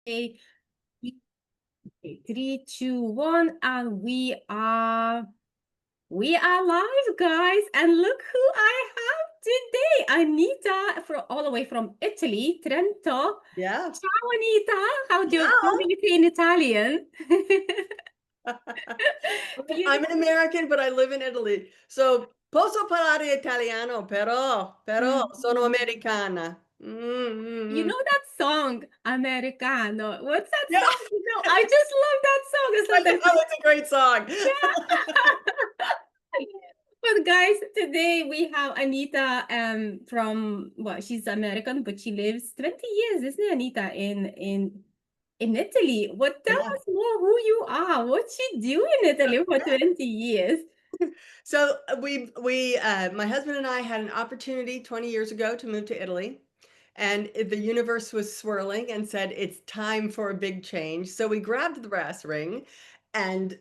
Okay, three, two, one, and we are live, guys. And look who I have today, Anita, from all the way from Italy, Trento. Yeah. Ciao, Anita. How do Yeah. you say in Italian? I'm Beautiful. an American, but I live in Italy. So posso parlare italiano, però sono Mhm. americana. You know that song, Americano? What's that Yeah, song? I just love that song. It's I like know it's a great song. yeah. But guys, today we have Anita from well, she's American, but she lives 20 years, isn't it, Anita, in Italy. What tell Yeah. us more who you are, what you do in Italy for 20 years. So my husband and I had an opportunity 20 years ago to move to Italy, and the universe was swirling and said it's time for a big change. So we grabbed the brass ring, and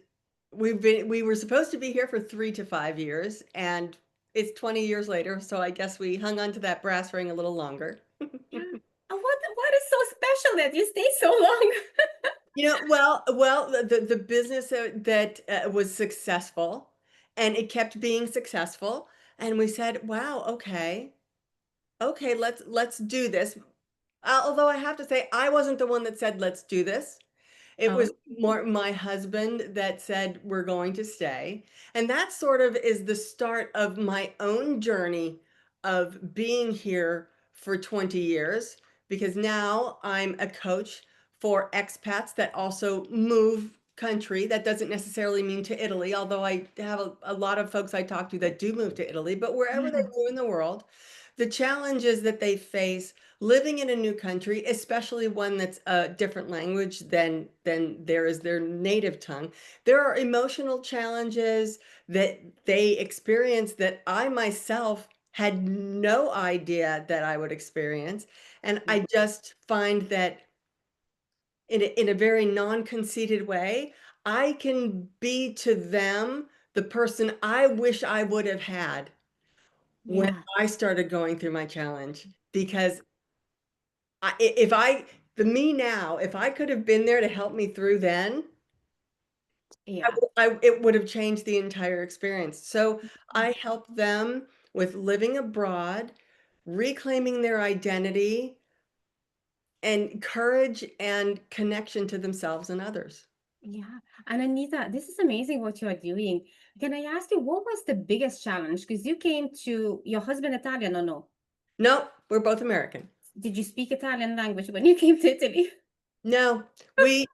we were supposed to be here for 3 to 5 years, and it's 20 years later. So I guess we hung on to that brass ring a little longer. Yeah. And what is so special that you stay so long? Well, the business that was successful, and it kept being successful, and we said, "Wow, okay, let's do this." Although I have to say, I wasn't the one that said, "Let's do this." It was Oh, more my husband that said, "We're going to stay." And that sort of is the start of my own journey of being here for 20 years, because now I'm a coach for expats that also move country. That doesn't necessarily mean to Italy, although I have a lot of folks I talk to that do move to Italy, but wherever they yeah, move in the world, the challenges that they face living in a new country, especially one that's a different language than there is their native tongue, there are emotional challenges that they experience that I myself had no idea that I would experience. And yeah, I just find that in a very non-conceited way, I can be to them the person I wish I would have had when yeah, I started going through my challenge. Because if I, the me now, if I could have been there to help me through then, yeah. it would have changed the entire experience. So I help them with living abroad, reclaiming their identity, and courage and connection to themselves and others. Yeah. And Anita, this is amazing what you are doing. Can I ask you, what was the biggest challenge? Because you came to your husband Italian or no? No, we're both American. Did you speak Italian language when you came to Italy? No, we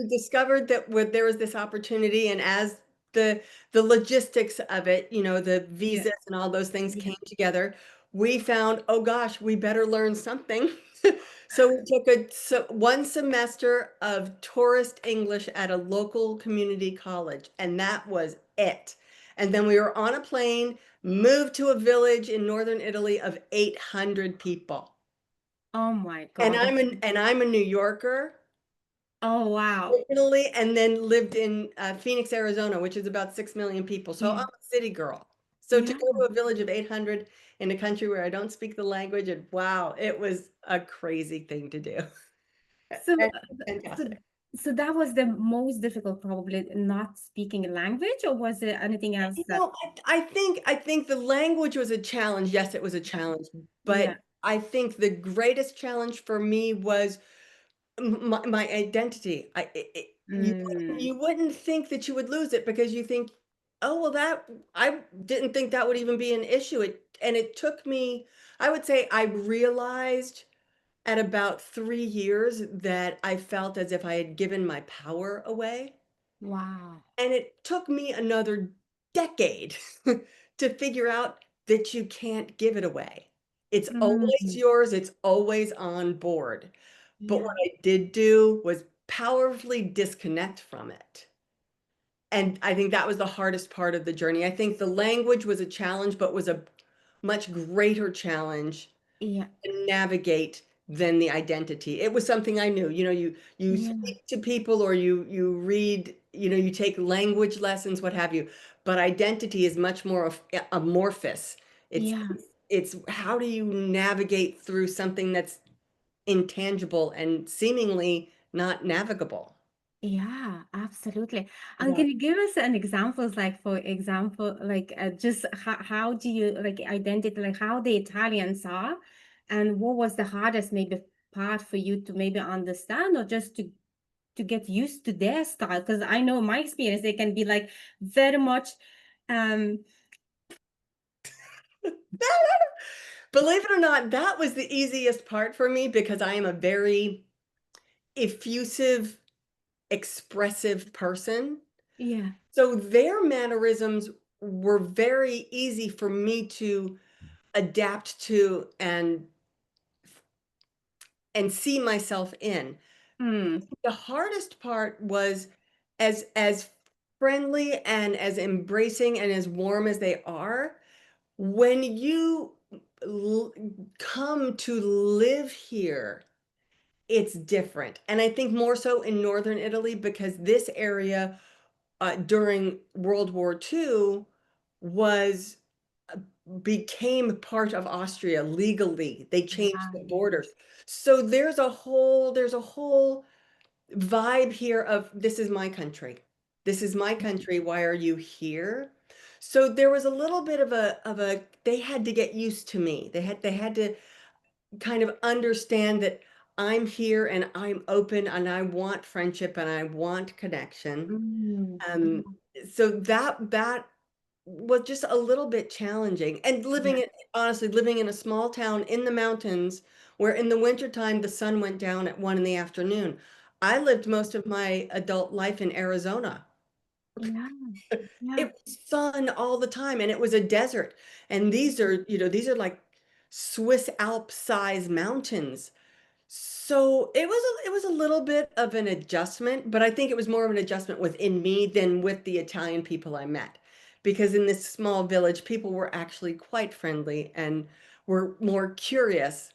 discovered that there was this opportunity, and as the the logistics of it, the Yeah, visas and all those things yeah. came together, we found, oh gosh, we better learn something. So we took one semester of tourist English at a local community college, and that was it. And then we were on a plane, moved to a village in northern Italy of 800 people. Oh my And God. I'm a New Yorker Oh wow. originally, and then lived in Phoenix, Arizona, which is about 6 million people. So I'm Yeah, a city girl. So to yeah. go to a village of 800 in a country where I don't speak the language, and wow, it was a crazy thing to do. So, And so, fantastic. so that was the most difficult, probably not speaking a language, or was there anything else that? I think the language was a challenge. Yes, it was a challenge, but Yeah. I think the greatest challenge for me was my identity. Mm, You wouldn't think that you would lose it, because you think, oh well, that I didn't think that would even be an issue. It took me, I would say I realized at about 3 years that I felt as if I had given my power away. wow. And it took me another decade to figure out that you can't give it away. It's always Mm, yours, it's always on board. But what yeah. I did do was powerfully disconnect from it. And I think that was the hardest part of the journey. I think the language was a challenge, but was a much greater challenge Yeah. to navigate than the identity. It was something I knew. You Yeah. speak to people, or you read, you take language lessons, what have you. But identity is much more amorphous. It's Yeah. it's how do you navigate through something that's intangible and seemingly not navigable. Yeah, absolutely. And Yeah. can you give us an examples, like for example, like just how do you like identify like how the Italians are, and what was the hardest maybe part for you to maybe understand or just to get used to their style? Because I know my experience, they can be like very much um Believe it or not, that was the easiest part for me because I am a very effusive, expressive person. yeah. So their mannerisms were very easy for me to adapt to and see myself in. Mm, The hardest part was as friendly and as embracing and as warm as they are, when you l- come to live here, it's different. And I think more so in northern Italy because this area during World War II was became part of Austria legally. They changed yeah, the yeah. borders. So there's a whole vibe here of this is my country. This is my country. Why are you here? So there was a little bit of a they had to get used to me. They had to kind of understand that I'm here and I'm open and I want friendship and I want connection. Mm, Um, so that was just a little bit challenging. And yeah. honestly, living in a small town in the mountains where in the wintertime the sun went down at 1 in the afternoon. I lived most of my adult life in Arizona. Yeah. Yeah. It was sun all the time and it was a desert. And these are like Swiss Alps size mountains. So it was a little bit of an adjustment, but I think it was more of an adjustment within me than with the Italian people I met. Because in this small village, people were actually quite friendly and were more curious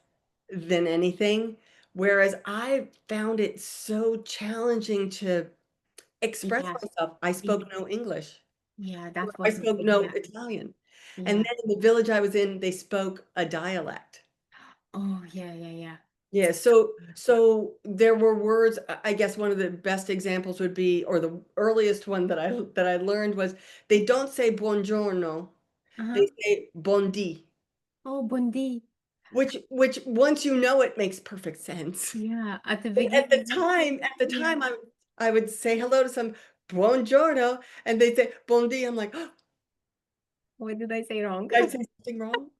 than anything. Whereas I found it so challenging to express Yes. myself. I spoke no English. Yeah, that I was spoke no yeah, Italian. And yeah. then in the village I was in, they spoke a dialect. Oh, yeah, yeah, yeah. Yeah, so there were words, I guess one of the best examples would be, or the earliest one that I learned was they don't say buongiorno, Uh-huh. they say bondi, Oh, Bundi. which once you know it makes perfect sense. Yeah, at the And at the beginning. time, at the Yeah. time I would say hello to some buongiorno and they'd say bondi. I'm like, oh, What did I say wrong? did I say something wrong?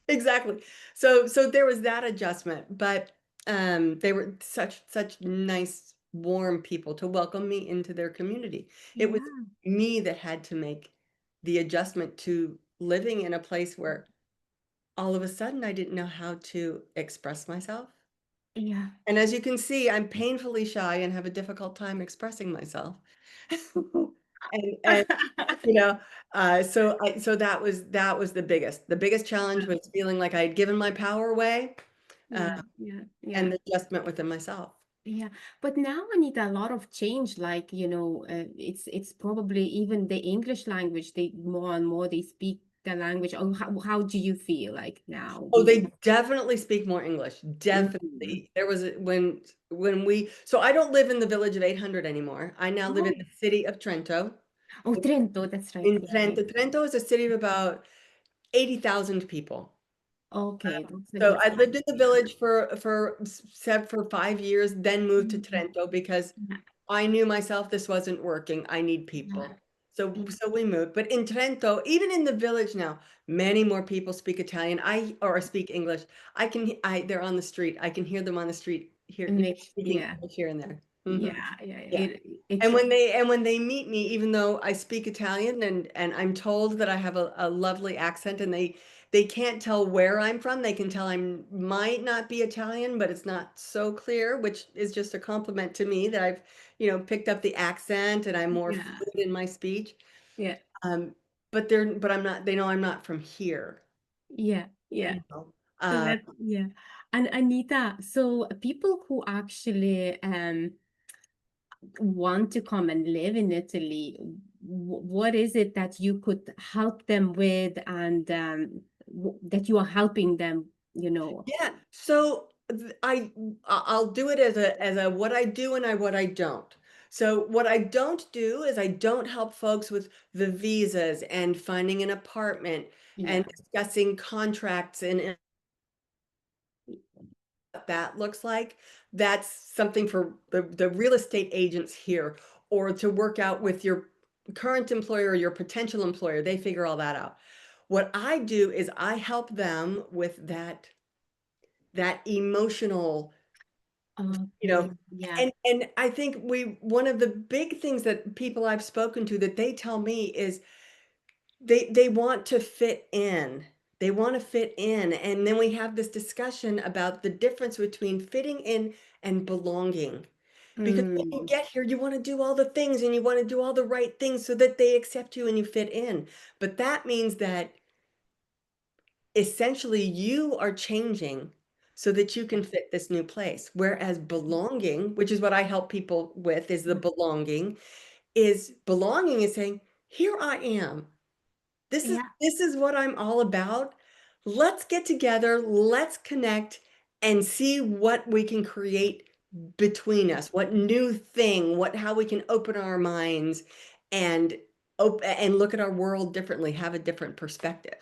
Exactly. So there was that adjustment, but they were such nice, warm people to welcome me into their community. It was Yeah, me that had to make the adjustment to living in a place where all of a sudden I didn't know how to express myself. yeah. And as you can see, I'm painfully shy and have a difficult time expressing myself. And you know, so that was the biggest challenge was feeling like I had given my power away, uh, Yeah, yeah, and yeah. the adjustment within myself. Yeah, but now I need a lot of change. Like, it's probably even the English language. They more and more they speak the language. Oh, how do you feel like now? Oh, they definitely speak more English. Mhm. Definitely. There was when we so I don't live in the village of 800 anymore. I now live in Oh, the city of Trento. oh, Trento. That's right. In Yeah, yeah. Trento, Trento is a city of about 80,000 people. Okay, that's a So good I lived sign. in the Yeah. village for 5 years, then moved to Mhm. Trento because Yeah, I knew myself this wasn't working. I need yeah, people. So yeah, so we moved. But in Trento, even in the village now, many more people speak Italian. Or speak English. They're on the street. I can hear them on the street here, mixed. speaking Yeah, English here and there. yeah, Mhm. yeah. Yeah. It's And when they meet me, even though I speak Italian and I'm told that I have a lovely accent and they can't tell where I'm from, they can tell I might not be Italian, but it's not so clear, which is just a compliment to me that I've picked up the accent and I'm more yeah, fluid in my speech. yeah. Um, but I'm not, they know I'm not from here, Yeah, yeah. you know. So Uh, that yeah. And Anita, so people who actually want to come and live in Italy, what is it that you could help them with and that you are helping them, you know? yeah. So I'll do it as a what I do and what I don't. So what I don't do is I don't help folks with the visas and finding an apartment and Yeah. discussing contracts and what that looks like. That's something for the real estate agents here, or to work out with your current employer or your potential employer. They figure all that out. What I do is I help them with that emotional, you know, Okay. Yeah. and I think one of the big things that people I've spoken to that they tell me is they want to fit in. They want to fit in. And then we have this discussion about the difference between fitting in and belonging. Because when you Mm. get here, you want to do all the things and you want to do all the right things so that they accept you and you fit in. But that means that essentially you are changing so that you Yeah. can fit this new place. Whereas belonging, which is what I help people with, is the belonging is saying, here I am. Yeah. This is what I'm all about. Let's get together, let's connect and see what we can create between us. What new thing, what how we can open our minds and and look at our world differently, have a different perspective.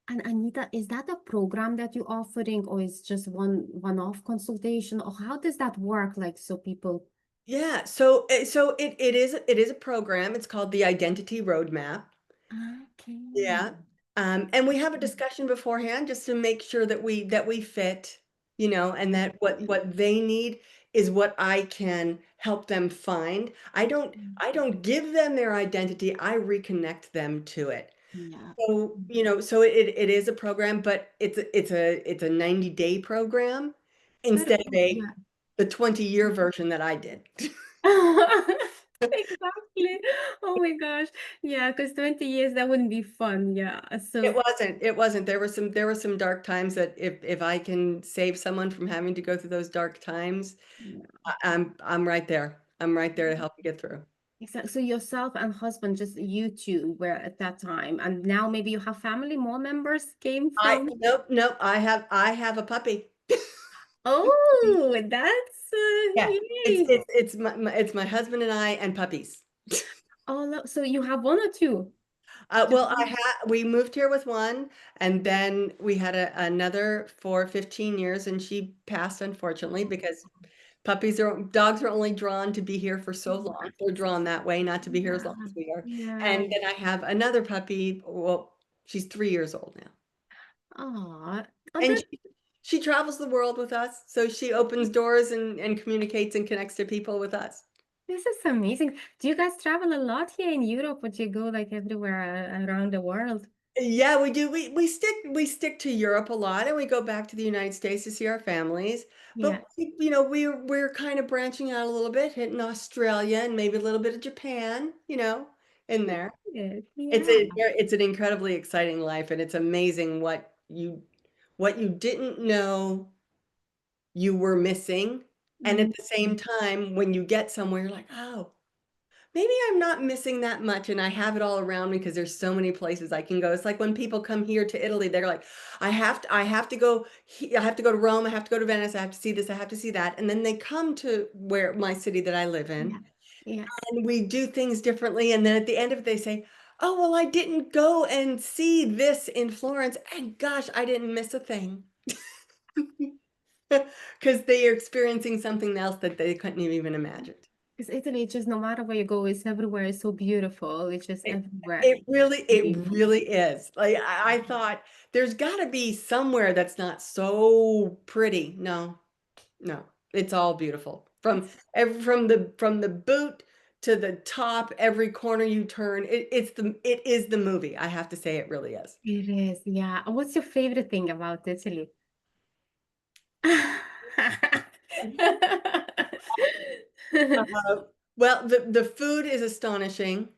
And Anita, is that a program that you're offering, or is just one-off consultation, or how does that work? Like, so people. Yeah, so it is a program. It's called the Identity Roadmap. Okay. Yeah. And we have a discussion beforehand just to make sure that we fit, and that what they need is what I can help them find. I don't give them their identity, I reconnect them to it. Yeah. So it is a program, but it's a 90-day program But instead of yeah. the 20-year version that I did. Exactly. Oh my gosh. Yeah, because 20 years, that wouldn't be fun. Yeah. It So, wasn't, it wasn't. There were some dark times that if I can save someone from having to go through those dark times, yeah. I'm right there. I'm right there to help you get through. Exactly. So yourself and husband, just you two were at that time, and now maybe you have family, more members came from. Nope, I have a puppy. Oh, that's Yeah, it's yay. it's it's my husband and I and puppies. Oh, so you have one or two? Just Well, one? we moved here with one, and then we had another for 15 years, and she passed unfortunately because dogs are only drawn to be here for so long. They're drawn that way, not to be here as long Yeah. as we are. Yeah. And then I have another puppy. Well, she's 3 years old now. Oh, oh, And that she travels the world with us. So she opens doors and communicates and connects to people with us. this is amazing. Do you guys travel a lot here in Europe, or do you go like everywhere around the world? Yeah, we do. We stick to Europe a lot, and we go back to the United States to see our families. Yeah. But we're kind of branching out a little bit, hitting Australia and maybe a little bit of Japan, in there. Yes. It's Yeah. a it's an incredibly exciting life, and it's amazing what you didn't know you were missing. And at Mm. the same time, when you get somewhere, you're like, oh, maybe I'm not missing that much, and I have it all around me because there's so many places I can go. It's like when people come here to Italy, they're like, I have to go, I have to go to Rome, I have to go to Venice, I have to see this, I have to see that, and then they come to where my city that I live in, Yeah. Yes. and we do things differently. And then at the end of it, they say, oh, well, I didn't go and see this in Florence. And gosh, I didn't miss a thing. Because they are experiencing something else that they couldn't have even imagined. Because Italy, just no matter where you go, it's everywhere. It's so beautiful. It's just It, everywhere. it really is. Like I thought there's got to be somewhere that's not so pretty. No, no, it's all beautiful from the boot to the top. Every corner you turn, it is the movie. I have to say, it really is. It is, yeah. What's your favorite thing about Italy? Uh, well, the food is astonishing.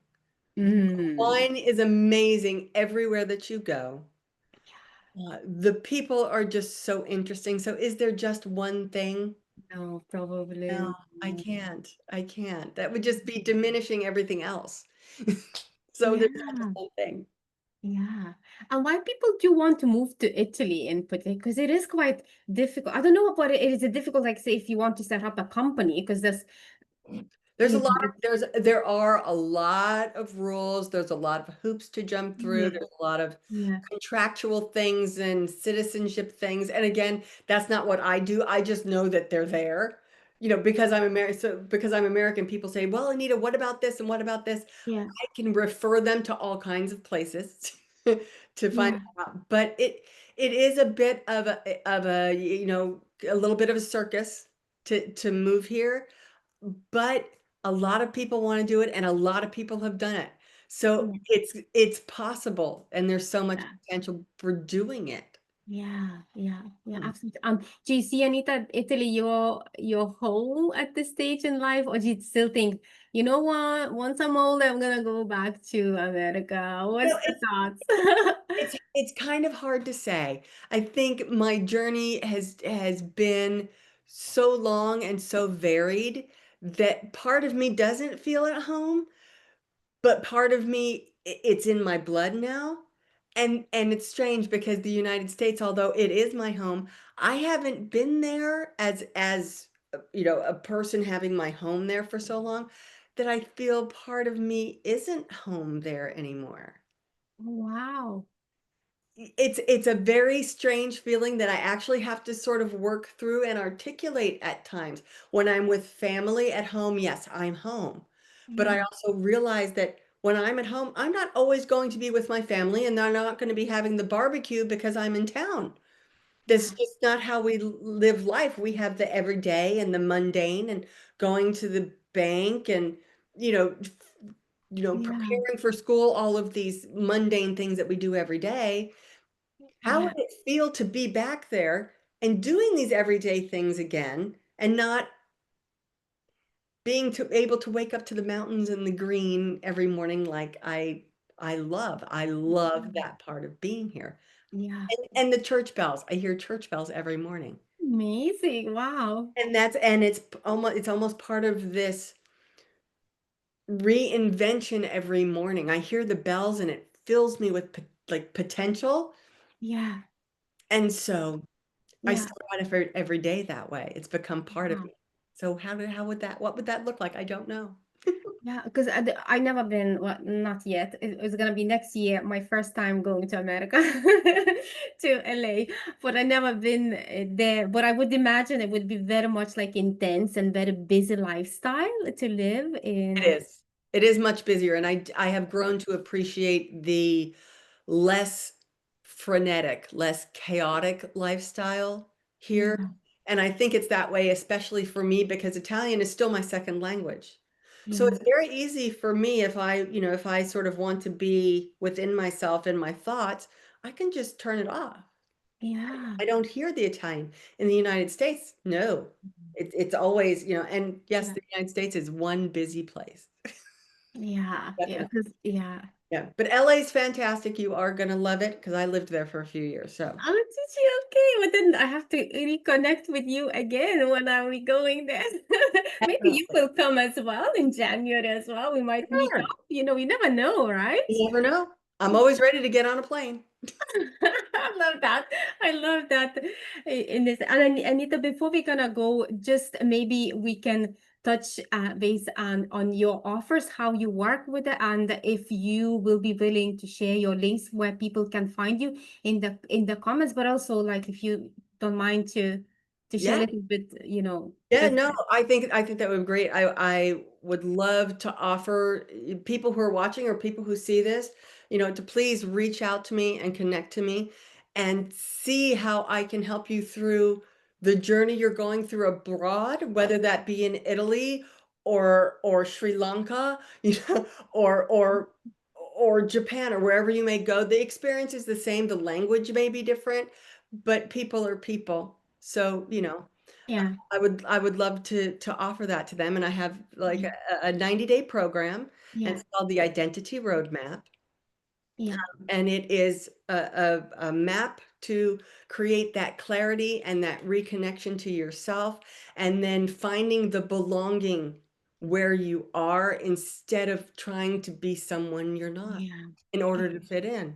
Mm, Wine is amazing everywhere that you go. The people are just so interesting. So, is there just one thing? no, probably. No, I No. can't. I can't. That would just be diminishing everything else. So there's not just Yeah. one thing. Yeah. And why people do want to move to Italy in particular? Because it is quite difficult. I don't know what it is. It difficult, like say, if you want to set up a company, because there's, There's a you lot know, of there are a lot of rules, there's a lot of hoops to jump through, yeah, there's a lot of yeah, contractual things and citizenship things. And again, that's not what I do. I just know that they're there. You know, because I'm American, so because I'm American, people say, "Well, Anita, what about this and what about this?" yeah, I can refer them to all kinds of places to find yeah, out. But it is a bit of a a little bit of a circus to move here, but a lot of people want to do it and a lot of people have done it. So yeah, it's possible and there's so much yeah. potential for doing it. Yeah, yeah, yeah, Hmm. absolutely. Do you see, Anita, Italy your home at this stage in life, or do you still think, you know what, once I'm older, I'm gonna go back to America? You know, What's the thoughts? it's kind of hard to say. I think my journey has been so long and so varied that part of me doesn't feel at home. But part of me, it's in my blood now, and it's strange because the United States, although it is my home, I haven't been there a person having my home there for so long that I feel part of me isn't home there anymore. Wow. It's a very strange feeling that I actually have to sort of work through and articulate at times. When I'm with family at home, yes, I'm home. But I Yeah, also realize that when I'm at home, I'm not always going to be with my family and they're not going to be having the barbecue because I'm in town. That's yeah, just not how we live life. We have the everyday and the mundane and going to the bank and, you know, yeah, preparing for school, all of these mundane things that we do every day. How yeah, would it feel to be back there and doing these everyday things again and not being able to wake up to the mountains and the green every morning like I love that part of being here. yeah. And the church bells. I hear church bells every morning. Amazing. Wow. And it's almost part of this reinvention every morning. I hear the bells and it fills me with like potential. Yeah, And so I yeah. start out every day that way. It's become part of Wow. me. So what would that look like? I don't know. Yeah, because I never been, well, not yet. It's gonna be next year, my first time going to America, to LA. But I never been there. But I would imagine it would be very much like intense and very busy lifestyle to live It in. is. It is much busier, and I have grown to appreciate the less frenetic, less chaotic lifestyle here. Yeah, And I think it's that way, especially for me, because Italian is still my second language. So yeah, it's very easy for me if I sort of want to be within myself and my thoughts, I can just turn it off. yeah, I don't hear the Italian. In the United States, no. It's always, and yes, yeah, the United States is one busy place. yeah, yeah. Definitely. Because yeah. Yeah. But LA is fantastic. You are gonna love it because I lived there for a few years. So Oh, Gigi, okay. But then I have to reconnect with you again when are we going there? Maybe you definitely. will come as well in January as well. We might meet Sure. up. We never know, right? You never know. I'm always ready to get on a plane. I love that. I love that. In this, and Anita, before we're gonna go, just maybe we can touch base on your offers, how you work with it, and if you will be willing to share your links where people can find you in the comments, but also like if you don't mind to share a Yeah. little bit, Yeah, because no, I think that would be great. I would love to offer people who are watching or people who see this, to please reach out to me and connect to me and see how I can help you through the journey you're going through abroad, whether that be in Italy or Sri Lanka, or Japan or wherever you may go. The experience is the same, the language may be different, but people are people. So, yeah, I would love to offer that to them, and I have like yeah, a 90-day program, and yeah, it's called the Identity Roadmap, yeah, and it is a map to create that clarity and that reconnection to yourself, and then finding the belonging where you are instead of trying to be someone you're not yeah. in order to fit in.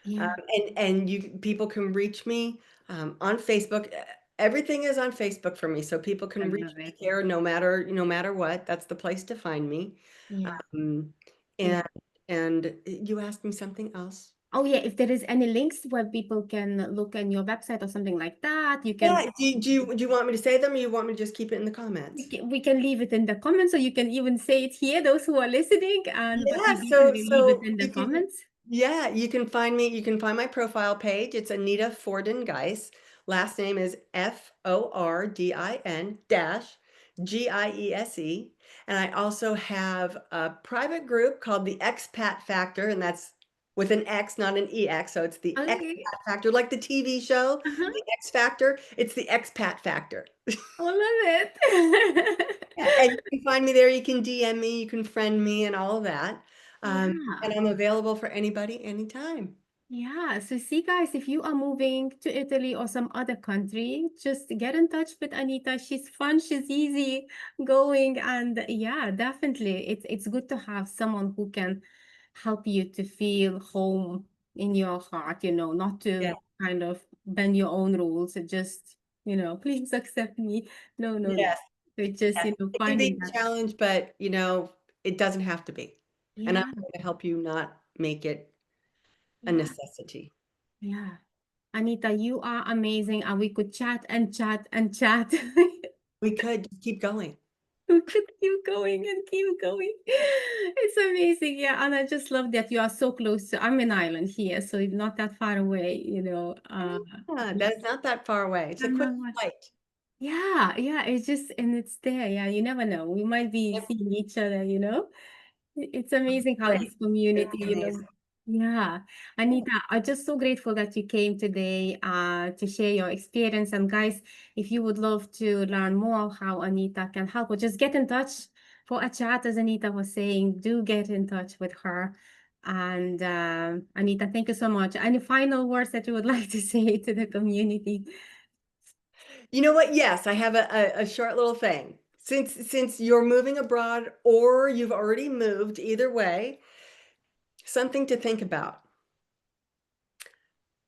Yeah, And people can reach me on Facebook. Everything is on Facebook for me, so people I can reach love me it. there no matter what. That's the place to find me. Yeah, Um, yeah. and you asked me something else. Oh yeah, if there is any links where people can look on your website or something like that, you can Yeah, do you want me to say them, or you want me to just keep it in the we comments? can, we can leave it in the comments, so you can even say it here, those who are listening, and but Yeah, we so can leave it so in the you can comments. yeah, you can find me, you can find my profile page. It's Anita Fordin-Giese. Last name is Fordin dash Giese. And I also have a private group called the Expat Factor, and that's with an X, not an EX. So it's the Okay. Expat Factor, like the TV show, Uh-huh. The X Factor. It's the Expat Factor. I love it. Yeah, and you can find me there. You can DM me, you can friend me, and all of that. And Yeah. I'm available for anybody, anytime. Yeah, so see, guys, if you are moving to Italy or some other country, just get in touch with Anita. She's fun, she's easy going, and yeah, definitely, it's good to have someone who can help you to feel home in your heart, not Yeah, to kind of bend your own rules. Just, please accept me. No, no, no. yes, It's just, yes. It can be finding a that. challenge, but it doesn't have to be. And I'm Yeah, going to help you not make it a yeah, necessity. yeah. Anita, you are amazing, and we could chat and chat and chat. We could just keep going. We could keep going and keep going. It's amazing, yeah. And I just love that you are so close to. I'm in Ireland here, so it's not that far away. Yeah, that's not that far away. It's a I quick know what. flight. Yeah, yeah. It's just and it's there. Yeah, you never know. We might be Yep, seeing each other. It's amazing how great. this It'd community, be amazing. yeah. Yeah. Anita, I'm just so grateful that you came today to share your experience. And guys, if you would love to learn more how Anita can help, or just get in touch for a chat, as Anita was saying, do get in touch with her. And Anita, thank you so much. Any final words that you would like to say to the community? You know what? Yes, I have a short little thing. Since you're moving abroad or you've already moved, either way, something to think about.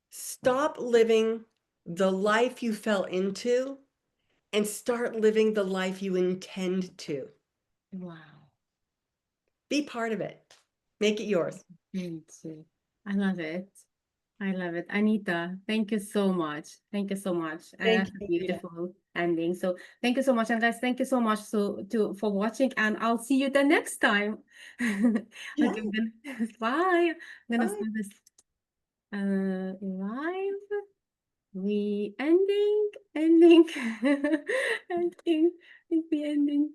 Stop living the life you fell into and start living the life you intend to. Wow. Be part of it. Make it yours. Thank you. I love it. I love it. Anita, thank you so much. Thank you so much. And Thank that's a you, Rita. beautiful ending. So thank you so much. And guys, thank you so much for watching. And I'll see you the next time. Okay, Yeah, bye. I'm gonna bye. start this live. We ending, ending, ending, we ending.